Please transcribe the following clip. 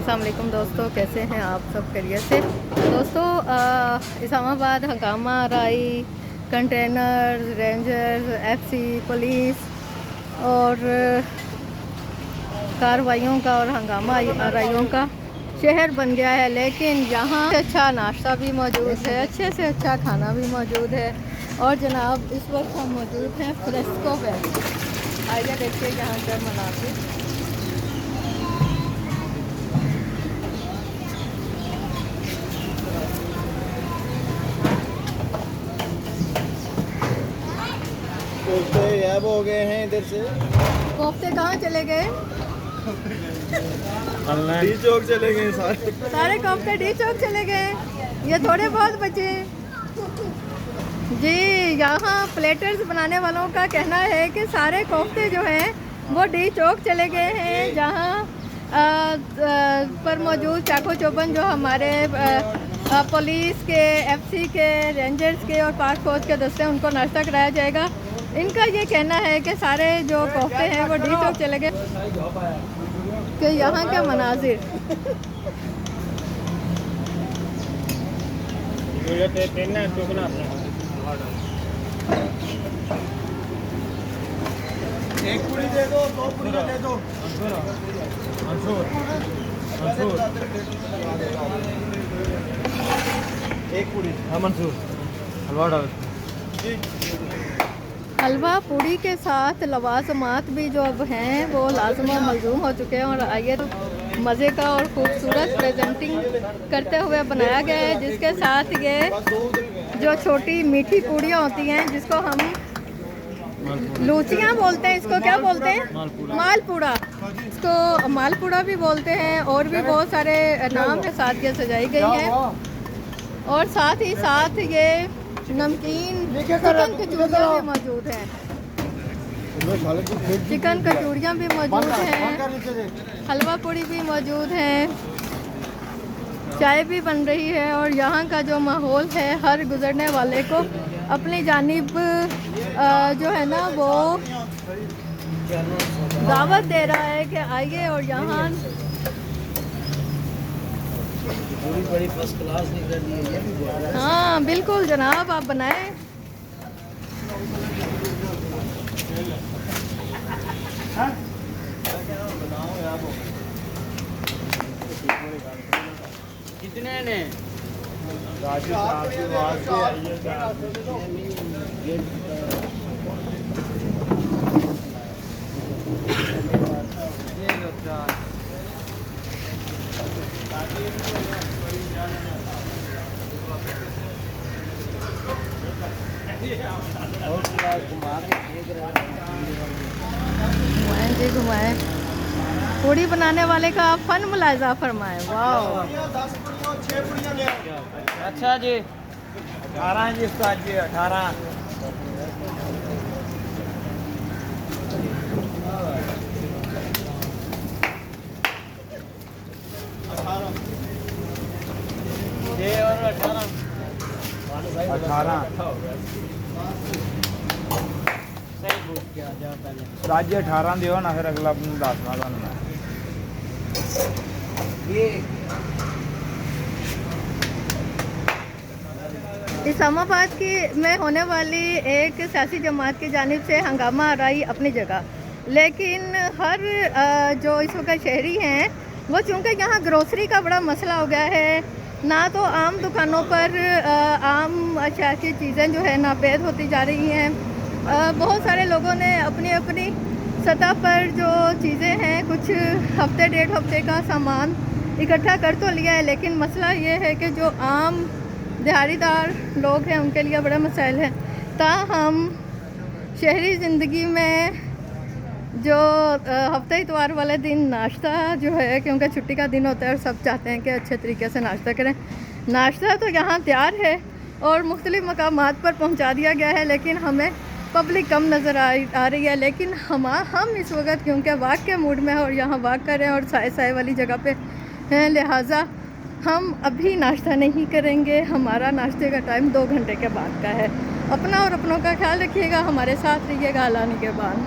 अस्सलाम वालेकुम दोस्तों, कैसे हैं आप सब? खैरियत से दोस्तों। इस्लामाबाद हंगामा राई कंटेनर रेंजर्स एफसी पुलिस और कार्रवाइयों का और हंगामा राइयों का शहर बन गया है। लेकिन यहाँ अच्छा नाश्ता भी मौजूद है, अच्छे से अच्छा खाना भी मौजूद है। और जनाब इस वक्त हम मौजूद हैं फ्रेस्को पे। आइए देखिए यहाँ का मनाज़िर। कोफ्ते गायब हो गए हैं इधर से। कोफ्ते कहाँ चले गए? डी चौक चले गए सारे कोफ्ते डी चौक चले गए। ये थोड़े बहुत बचे जी। यहाँ प्लेटर्स बनाने वालों का कहना है कि सारे कोफ्ते जो हैं वो डी चौक चले गए हैं, जहाँ पर मौजूद चाको चौबन जो हमारे पुलिस के, एफसी के, रेंजर्स के और पाक फौज के दस्ते उनको नाश्ता कराया जाएगा। इनका ये कहना है कि सारे जो कोफ्ते हैं वो डी चौक चले गए। कि यहाँ के मनाजिर एक पूरी दे दो, दो पूरी दे दो। एक पूरी मंसूर हलवा जी। हलवा पूड़ी के साथ लवाजमात भी जो अब हैं वो लाजम और मलजूम हो चुके हैं। और आइए मज़े का और ख़ूबसूरत प्रेजेंटिंग करते हुए बनाया गया है, जिसके साथ ये जो छोटी मीठी पूड़ियाँ होती हैं जिसको हम लूचियाँ बोलते हैं, इसको क्या बोलते हैं? मालपूड़ा। इसको मालपूड़ा भी बोलते हैं और भी बहुत सारे नाम के साथ ये सजाई गई हैं। और साथ ही साथ ये नमकीन चिकन कचौड़ियाँ भी मौजूद हैं। चिकन कचौड़ियाँ भी मौजूद हैं, हलवा पूड़ी भी मौजूद है, चाय भी बन रही है। और यहाँ का जो माहौल है हर गुजरने वाले को अपनी जानिब जो है ना वो दावत दे रहा है कि आइए और यहाँ बड़ी फर्स्ट क्लास निकल रही है। हाँ बिल्कुल जनाब, आप बनाएं। कितने ने राजू साहब की आवाज से घुमाएं जी, घुमाएं। पूड़ी बनाने वाले का आप फन मुलाजा फरमाएं। वाह, अच्छा जी। 18 जी उस्ताद जी, 18। ये और 18 राज्य 18 दियो ना, फिर अगला अपने 10 ना बनना। इस्लामाबाद की में होने वाली एक सियासी जमात की जानिब से हंगामा राई अपनी जगह, लेकिन हर जो इस वक्त शहरी हैं वो चूँकि यहाँ ग्रोसरी का बड़ा मसला हो गया है, ना तो आम दुकानों पर आम अशिया की चीज़ें जो है नापेद होती जा रही हैं। बहुत सारे लोगों ने अपनी अपनी सतह पर जो चीज़ें हैं कुछ हफ्ते डेढ़ हफ्ते का सामान इकट्ठा कर तो लिया है, लेकिन मसला ये है कि जो आम दिहाड़ीदार लोग हैं उनके लिए बड़ा मसाइल है। ताहम शहरी ज़िंदगी में जो हफ्ते इतवार वाले दिन नाश्ता जो है, क्योंकि छुट्टी का दिन होता है और सब चाहते हैं कि अच्छे तरीके से नाश्ता करें। नाश्ता तो यहाँ तैयार है और मुख्तलिफ़ मकामात पर पहुँचा दिया गया है, लेकिन हमें पब्लिक कम नज़र आ रही है। लेकिन हम इस वक्त क्योंकि वाक के मूड में हैं और यहाँ वाक कर रहे हैं और साए साए वाली जगह पे हैं, लिहाजा हम अभी नाश्ता नहीं करेंगे। हमारा नाश्ते का टाइम 2 घंटे के बाद का है। अपना और अपनों का ख्याल रखिएगा, हमारे साथ रहिएगा। आने के बाद